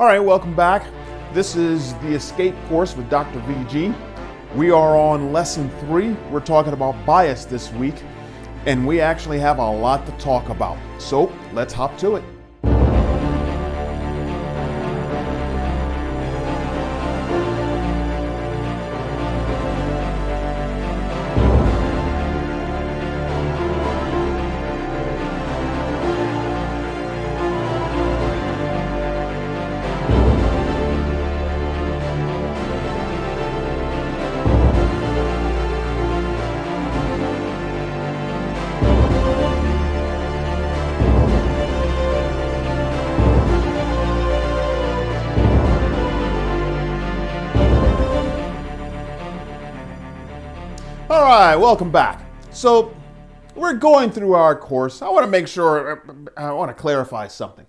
All right, welcome back. This is the sCAP course with Dr. VG. We are on lesson 3. We're talking about bias this week, and we actually have a lot to talk about. So let's hop to it. All right, welcome back. So we're going through our course. I want to clarify something.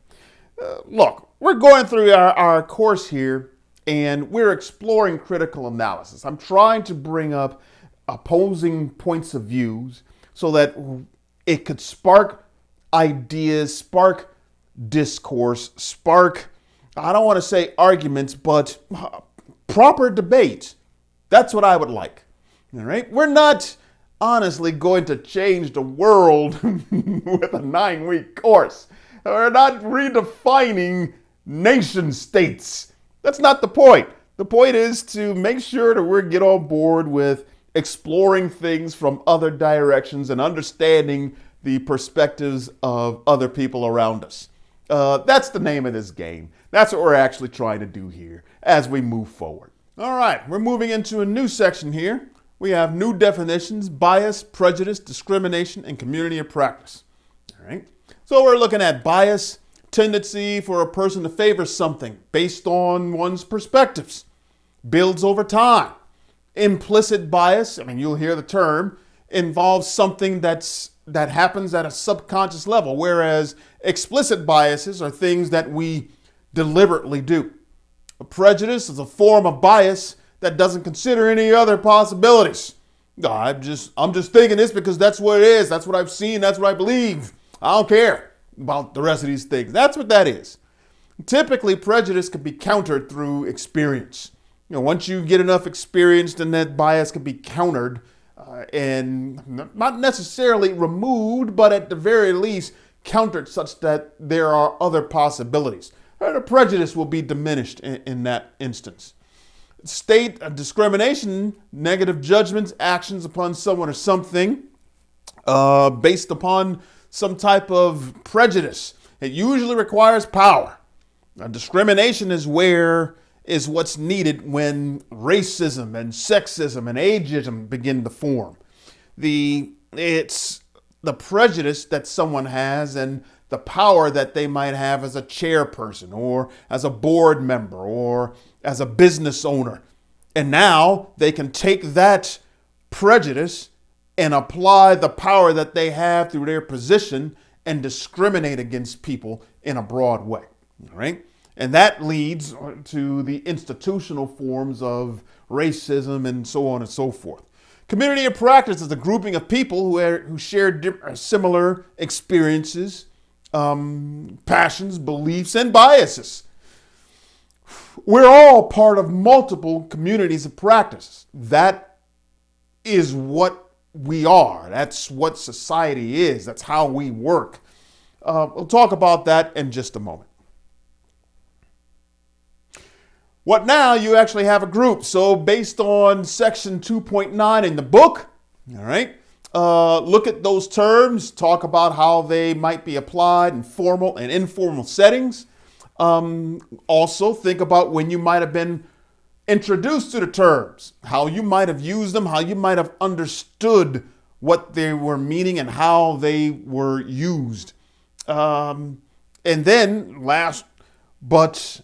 Look, we're going through our course here, and we're exploring critical analysis. I'm trying to bring up opposing points of views so that it could spark ideas, spark discourse, spark, I don't want to say arguments, but proper debate. That's what I would like. All right, we're not honestly going to change the world with a 9-week course. We're not redefining nation states. That's not the point. The point is to make sure that we get on board with exploring things from other directions and understanding the perspectives of other people around us. That's the name of this game. That's what we're actually trying to do here as we move forward. All right, we're moving into a new section here. We have new definitions: bias, prejudice, discrimination, and community of practice. All right. So we're looking at bias, tendency for a person to favor something based on one's perspectives, builds over time. Implicit bias, you'll hear the term, involves something that happens at a subconscious level, whereas explicit biases are things that we deliberately do. A prejudice is a form of bias that doesn't consider any other possibilities. I'm just thinking this because that's what it is. That's what I've seen. That's what I believe. I don't care about the rest of these things. That's what that is. Typically, prejudice can be countered through experience. Once you get enough experience, then that bias can be countered and not necessarily removed, but at the very least countered such that there are other possibilities. The prejudice will be diminished in that instance. State discrimination, negative judgments, actions upon someone or something based upon some type of prejudice. It usually requires power. Discrimination is what's needed when racism and sexism and ageism begin to form. It's the prejudice that someone has and the power that they might have as a chairperson or as a board member or as a business owner. And now they can take that prejudice and apply the power that they have through their position and discriminate against people in a broad way. All right? And that leads to the institutional forms of racism and so on and so forth. Community of practice is a grouping of people who share similar experiences, passions, beliefs, and biases. We're all part of multiple communities of practice. That is what we are. That's what society is. That's how we work. We'll talk about that in just a moment. What now? You actually have a group. So based on section 2.9 in the book, all right, look at those terms, talk about how they might be applied in formal and informal settings. Also think about when you might have been introduced to the terms, how you might have used them, how you might have understood what they were meaning and how they were used. And then but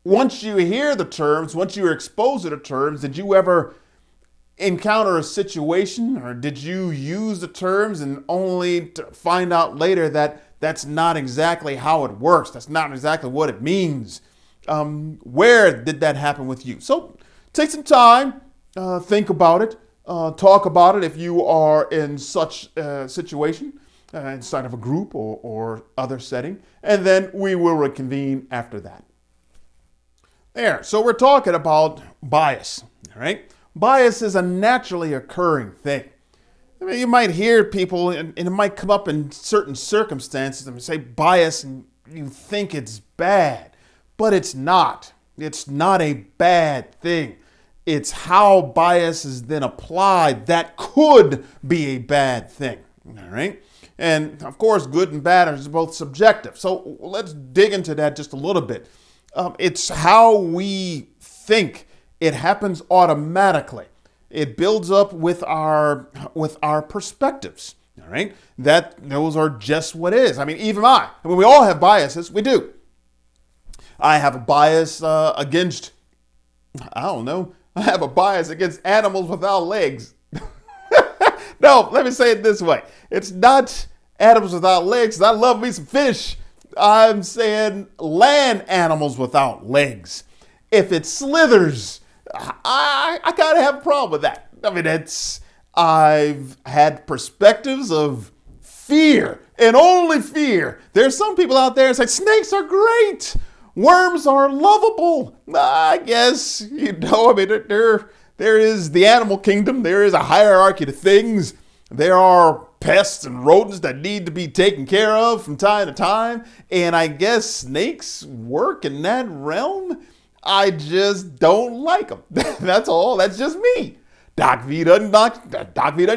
once you hear the terms, once you're exposed to the terms, did you ever encounter a situation or did you use the terms and only to find out later that that's not exactly how it works? That's not exactly what it means. Where did that happen with you? So take some time, think about it, talk about it if you are in such a situation, inside of a group or other setting, and then we will reconvene after that. There. So we're talking about bias. All right. Bias is a naturally occurring thing. I mean, you might hear people, and it might come up in certain circumstances, and say bias, and you think it's bad, but it's not. It's not a bad thing. It's how bias is then applied that could be a bad thing. All right. And of course, good and bad are both subjective. So let's dig into that just a little bit. It's how we think. It happens automatically. It builds up with our perspectives. All right. Those are just what is. I mean, even I mean, we all have biases. We do. I have a bias against, I don't know. I have a bias against animals without legs. No, let me say it this way. It's not animals without legs. I love me some fish. I'm saying land animals without legs. If it slithers, I kind of have a problem with that. I mean, I've had perspectives of fear and only fear. There's some people out there that say snakes are great. Worms are lovable. I guess, I mean, there is the animal kingdom. There is a hierarchy to things. There are pests and rodents that need to be taken care of from time to time. And I guess snakes work in that realm. I just don't like them. That's all. That's just me. Doc V doesn't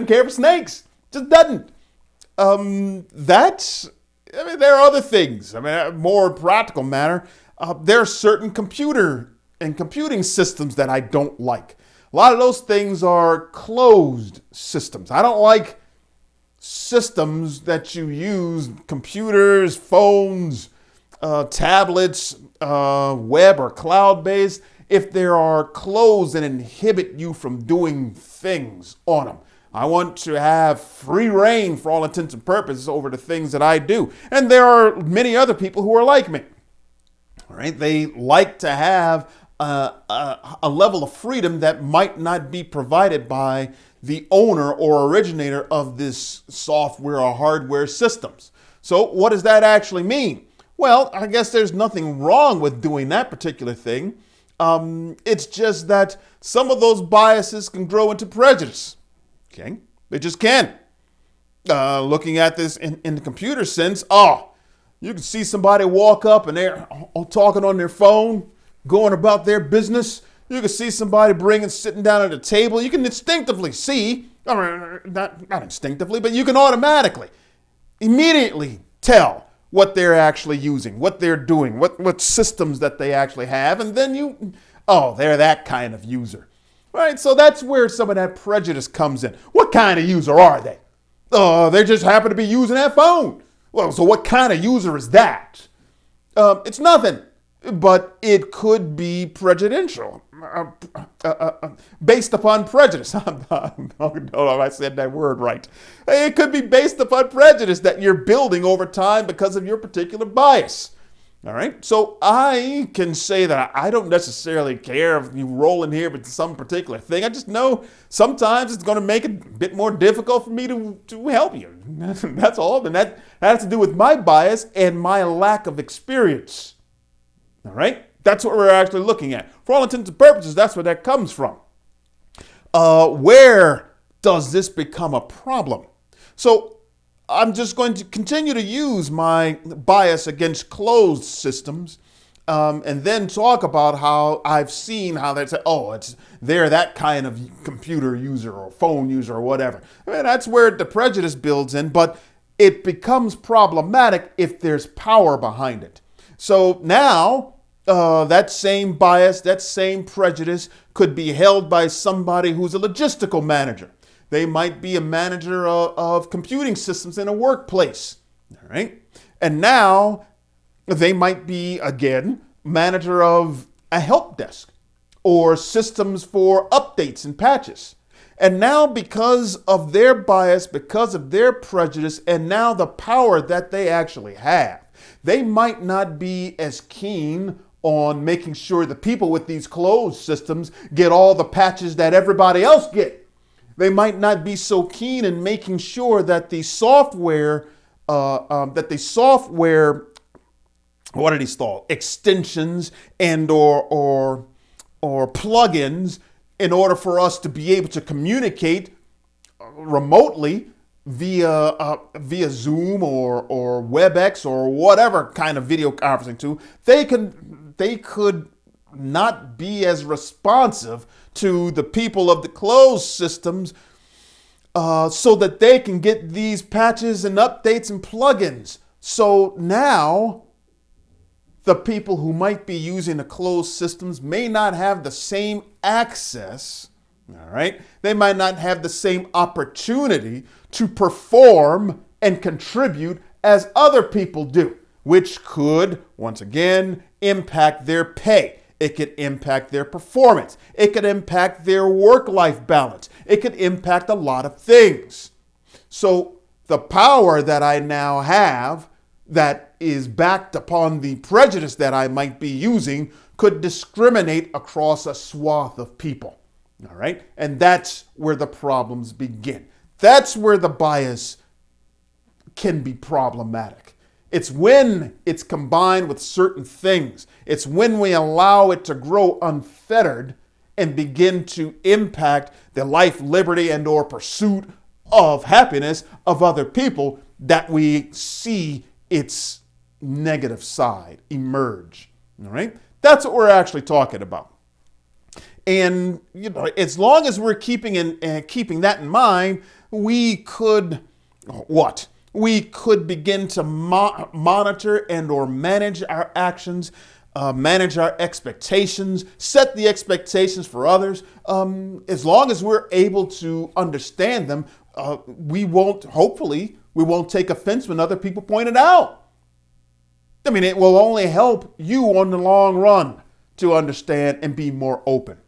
care for snakes. Just doesn't. There are other things. I mean, more practical matter. There are certain computing systems that I don't like. A lot of those things are closed systems. I don't like systems that you use, computers, phones, tablets, web or cloud-based, if they are closed and inhibit you from doing things on them. I want to have free reign for all intents and purposes over the things that I do. And there are many other people who are like me. All right, they like to have a level of freedom that might not be provided by the owner or originator of this software or hardware systems. So what does that actually mean? Well, I guess there's nothing wrong with doing that particular thing. It's just that some of those biases can grow into prejudice. Okay, they just can. Looking at this in the computer sense, you can see somebody walk up and they're talking on their phone, going about their business. You can see somebody sitting down at a table. You can instinctively see, not instinctively, but you can automatically, immediately tell what they're actually using, what they're doing, what systems that they actually have. And then they're that kind of user. Right? So that's where some of that prejudice comes in. What kind of user are they? They just happen to be using that phone. Well, so what kind of user is that? It's nothing, but it could be prejudicial, based upon prejudice. I don't know if I said that word right. It could be based upon prejudice that you're building over time because of your particular bias. All right, so I can say that I don't necessarily care if you roll in here with some particular thing. I just know sometimes it's going to make it a bit more difficult for me to help you. That's all. And that has to do with my bias and my lack of experience. All right, that's what we're actually looking at. For all intents and purposes, that's where that comes from. Where does this become a problem? So I'm just going to continue to use my bias against closed systems, and then talk about how I've seen how they say, they're that kind of computer user or phone user or whatever. I mean, that's where the prejudice builds in, but it becomes problematic if there's power behind it. So now that same bias, that same prejudice could be held by somebody who's a logistical manager. They might be a manager of computing systems in a workplace, all right? And now they might be, again, manager of a help desk or systems for updates and patches. And now because of their bias, because of their prejudice, and now the power that they actually have, they might not be as keen on making sure the people with these closed systems get all the patches that everybody else gets. They might not be so keen in making sure that the software what did he install? Extensions and or plugins in order for us to be able to communicate remotely via Zoom or WebEx or whatever kind of video conferencing tool. They could not be as responsive to the people of the closed systems so that they can get these patches and updates and plugins. So now the people who might be using the closed systems may not have the same access, all right? They might not have the same opportunity to perform and contribute as other people do, which could, once again, impact their pay. It could impact their performance. It could impact their work-life balance. It could impact a lot of things. So the power that I now have that is backed upon the prejudice that I might be using could discriminate across a swath of people. All right? And that's where the problems begin. That's where the bias can be problematic. It's when it's combined with certain things. It's when we allow it to grow unfettered and begin to impact the life, liberty, and or pursuit of happiness of other people that we see its negative side emerge. All right? That's what we're actually talking about. And as long as we're keeping that in mind, we could what? We could begin to monitor and or manage our actions, manage our expectations, set the expectations for others. As long as we're able to understand them, we won't take offense when other people point it out. I mean, it will only help you on the long run to understand and be more open.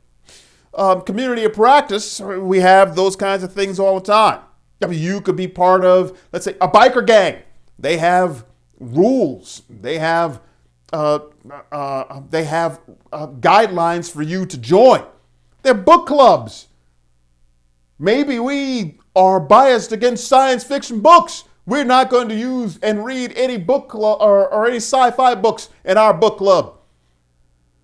Community of practice, we have those kinds of things all the time. I mean, you could be part of, let's say, a biker gang. They have rules. They have guidelines for you to join. They're book clubs. Maybe we are biased against science fiction books. We're not going to use and read any book club or any sci-fi books in our book club.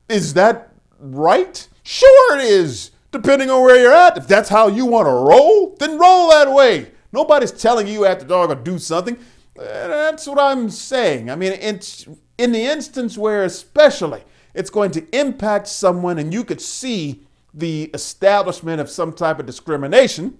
Is that right? Sure it is. Depending on where you're at, if that's how you want to roll, then roll that way. Nobody's telling you after dark to do something. That's what I'm saying. I mean, it's in the instance where especially it's going to impact someone and you could see the establishment of some type of discrimination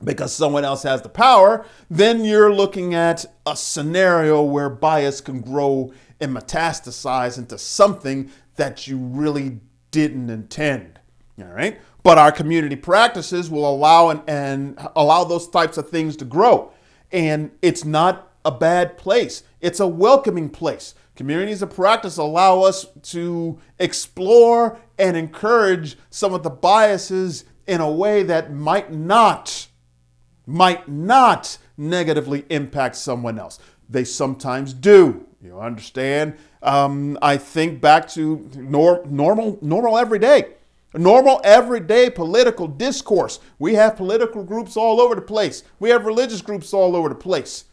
because someone else has the power, then you're looking at a scenario where bias can grow and metastasize into something that you really didn't intend. All right. But our community practices will allow and allow those types of things to grow. And it's not a bad place. It's a welcoming place. Communities of practice allow us to explore and encourage some of the biases in a way that might not negatively impact someone else. They sometimes do. You understand? I think back to normal everyday political discourse. We have political groups all over the place. We have religious groups all over the place.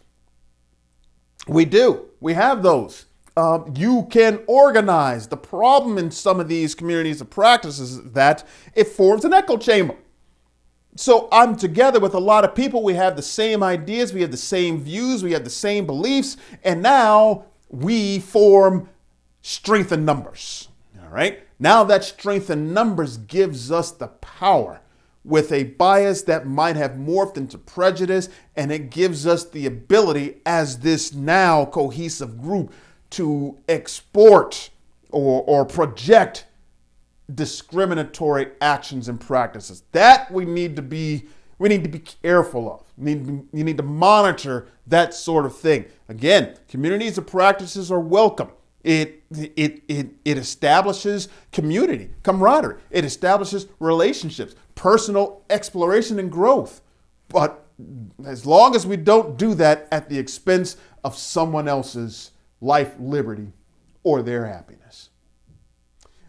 We do. We have those. You can organize. The problem in some of these communities of practice is that it forms an echo chamber. So I'm together with a lot of people. We have the same ideas. We have the same views. We have the same beliefs. And now we form strength in numbers. All right. Now that strength in numbers gives us the power with a bias that might have morphed into prejudice. And it gives us the ability as this now cohesive group to export or project discriminatory actions and practices. That we need to be careful of. You need to monitor that sort of thing. Again, communities of practices are welcome. It establishes community, camaraderie. It establishes relationships, personal exploration and growth. But as long as we don't do that at the expense of someone else's life, liberty, or their happiness.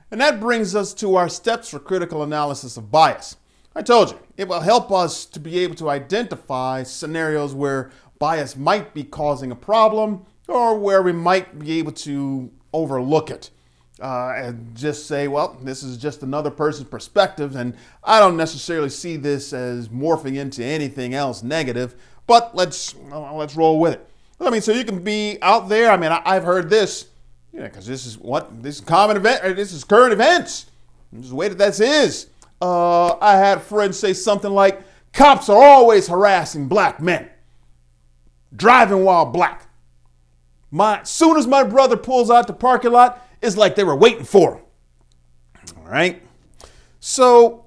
And that brings us to our steps for critical analysis of bias. I told you, it will help us to be able to identify scenarios where bias might be causing a problem or where we might be able to overlook it and just say, well, this is just another person's perspective, and I don't necessarily see this as morphing into anything else negative, but let's roll with it. I mean, so you can be out there. I mean, I've heard this, because this is common event, or this is current events. Just the way that this is. I had friends say something like, cops are always harassing black men, driving while black. Soon as my brother pulls out the parking lot, it's like they were waiting for him. All right. So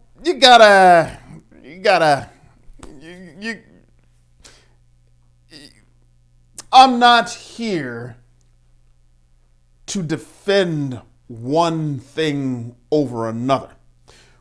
I'm not here to defend one thing over another.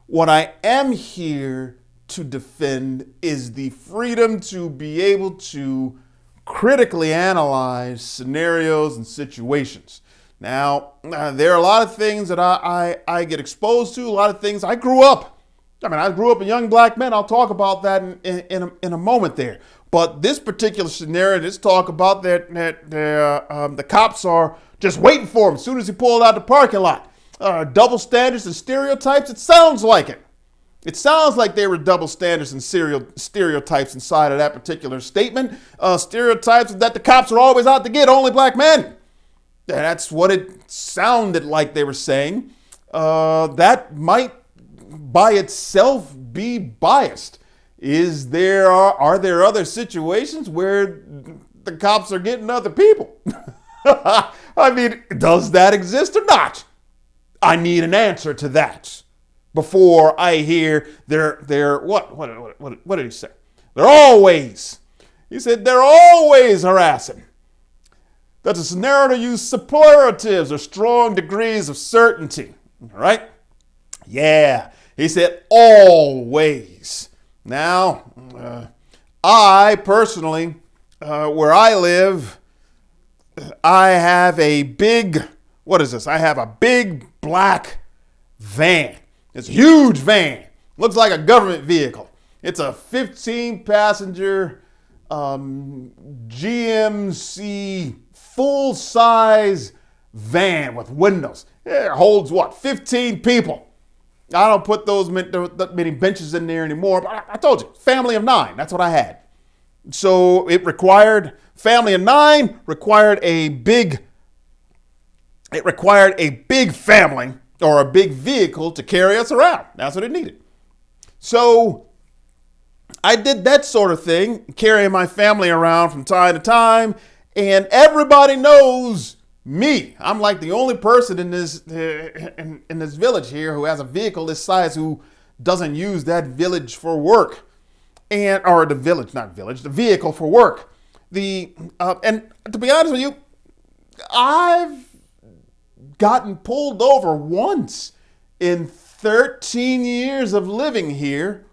What I am here to defend is the freedom to be able to critically analyze scenarios and situations. Now, there are a lot of things that I get exposed to, a lot of things. I grew up a young black man. I'll talk about that in a moment there. But this particular scenario, let's talk about that the cops are just waiting for him as soon as he pulled out the parking lot. Double standards and stereotypes, it sounds like it. It sounds like there were double standards and stereotypes inside of that particular statement. Stereotypes that the cops are always out to get only black men. That's what it sounded like they were saying. That might by itself be biased. Are there other situations where the cops are getting other people? I mean, does that exist or not? I need an answer to that before I hear what did he say? He said they're always harassing. That's a scenario to use superlatives or strong degrees of certainty. All right? Yeah. He said always. Now, I personally, where I live, I have a big, I have a big black van. It's a huge van. Looks like a government vehicle. It's a 15-passenger GMC full-size van with windows. It holds 15 people. I don't put that many benches in there anymore, but I told you, family of 9, that's what I had. So family of 9 required a big family or a big vehicle to carry us around. That's what it needed. So I did that sort of thing, carrying my family around from time to time, and everybody knows me. I'm like the only person in this village here who has a vehicle this size who doesn't use that village for work, the vehicle for work. And to be honest with you, I've gotten pulled over once in 13 years of living here.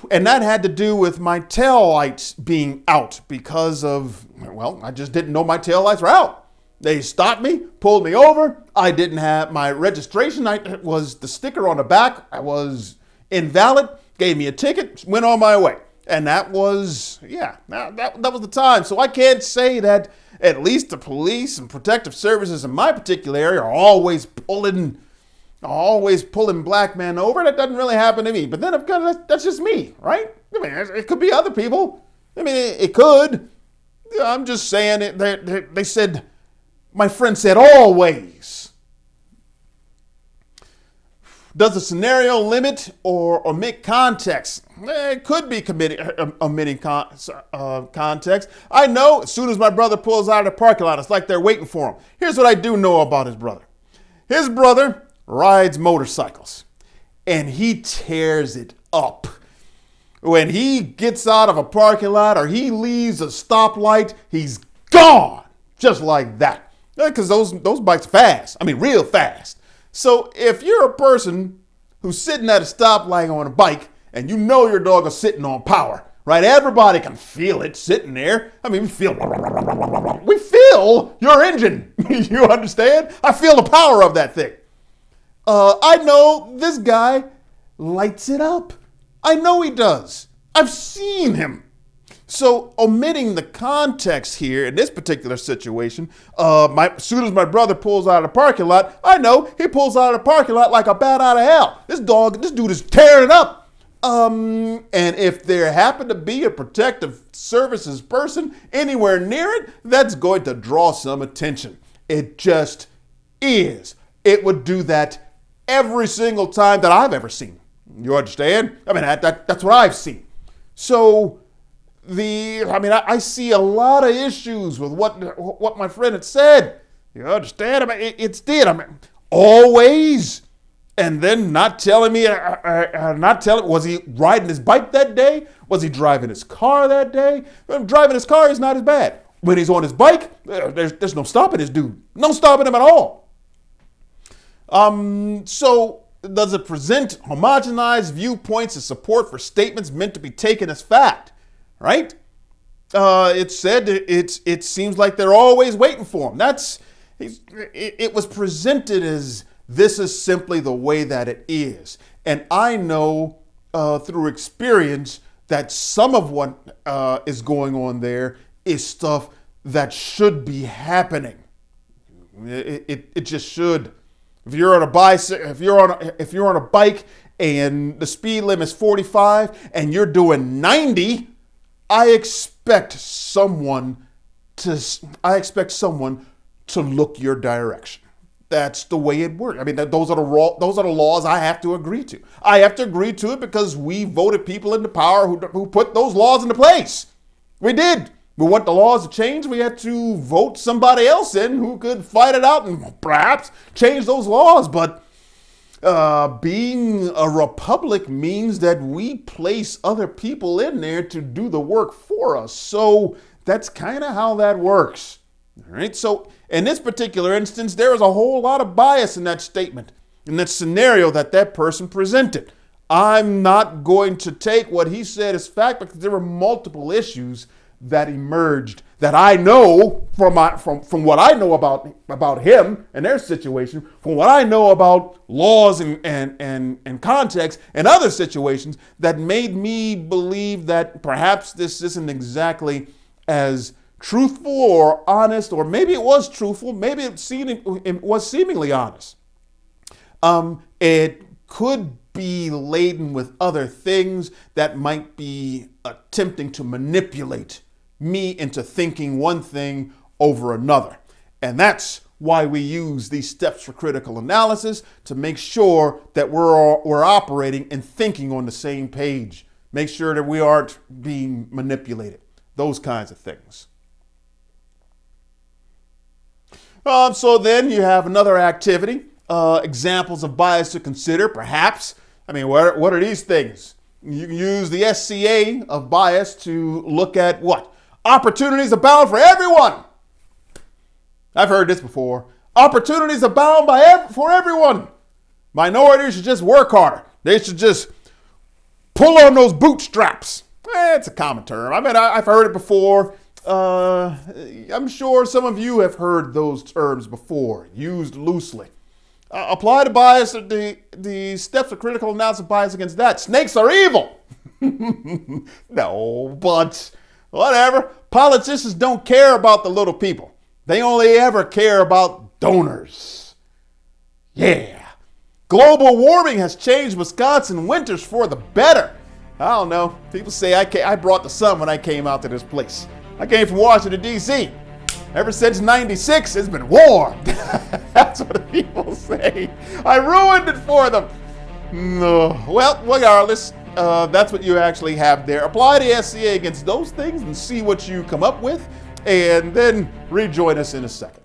And that had to do with my taillights being out because of, I just didn't know my taillights were out. They stopped me, pulled me over. I didn't have my registration. The sticker on the back. I was invalid, gave me a ticket, went on my way. And that was the time. So I can't say that at least the police and protective services in my particular area are always pulling black men over. That doesn't really happen to me. But then, of course, that's just me, right? I mean, it could be other people. I mean, it could. I'm just saying it. They said, my friend said, always. Does the scenario limit or omit context? It could be omitting context. I know as soon as my brother pulls out of the parking lot, it's like they're waiting for him. Here's what I do know about his brother. His brother rides motorcycles, and he tears it up. When he gets out of a parking lot or he leaves a stoplight, he's gone, just like that. Because those bikes are fast. I mean, real fast. So if you're a person who's sitting at a stoplight on a bike and you know your dog is sitting on power, right? Everybody can feel it sitting there. I mean, we feel your engine. You understand? I feel the power of that thing. I know this guy lights it up. I know he does. I've seen him. So omitting the context here in this particular situation, as soon as my brother pulls out of the parking lot, I know he pulls out of the parking lot like a bat out of hell. This dude is tearing it up. And if there happened to be a protective services person anywhere near it, that's going to draw some attention. It just is. It would do that every single time that I've ever seen. You understand? I mean, that's what I've seen. So I see a lot of issues with what my friend had said. You understand? I mean, it's did. I mean, always. And then not telling me, was he riding his bike that day? Was he driving his car that day? Driving his car is not as bad. When he's on his bike, there's no stopping this dude. No stopping him at all. So does it present homogenized viewpoints as support for statements meant to be taken as fact? Right? It said it seems like they're always waiting for him. It was presented as this is simply the way that it is. And I know through experience that some of what is going on there is stuff that should be happening. It just should. If you're on a bicycle, if you're on a bike and the speed limit is 45 and you're doing 90, I expect someone to look your direction. That's the way it works. I mean, those are the laws I have to agree to. I have to agree to it because we voted people into power who put those laws into place. We did. We want the laws to change. We had to vote somebody else in who could fight it out and perhaps change those laws. But being a republic means that we place other people in there to do the work for us. So that's kind of how that works. All right. So in this particular instance, there is a whole lot of bias in that statement, in that scenario that person presented. I'm not going to take what he said as fact because there were multiple issues that emerged that I know from what I know about him and their situation, from what I know about laws and context and other situations that made me believe that perhaps this isn't exactly as truthful or honest, or maybe it was truthful, maybe it was seemingly honest. It could be laden with other things that might be attempting to manipulate me into thinking one thing over another. And that's why we use these steps for critical analysis, to make sure that we're operating and thinking on the same page. Make sure that we aren't being manipulated. Those kinds of things. So then you have another activity, examples of bias to consider, perhaps. I mean, what are these things? You can use the sCA of bias to look at what? Opportunities abound for everyone. I've heard this before. Opportunities abound for everyone. Minorities should just work harder. They should just pull on those bootstraps. It's a common term. I mean, I've heard it before. I'm sure some of you have heard those terms before, used loosely. Apply the bias, the steps of critical analysis bias against that. Snakes are evil. No, but whatever. Politicians don't care about the little people. They only ever care about donors. Yeah. Global warming has changed Wisconsin winters for the better. I don't know. People say I brought the sun when I came out to this place. I came from Washington, D.C. Ever since 96, it's been warm. That's what the people say. I ruined it for them. No. Well, regardless, that's what you actually have there. Apply the sCA against those things and see what you come up with, and then rejoin us in a second.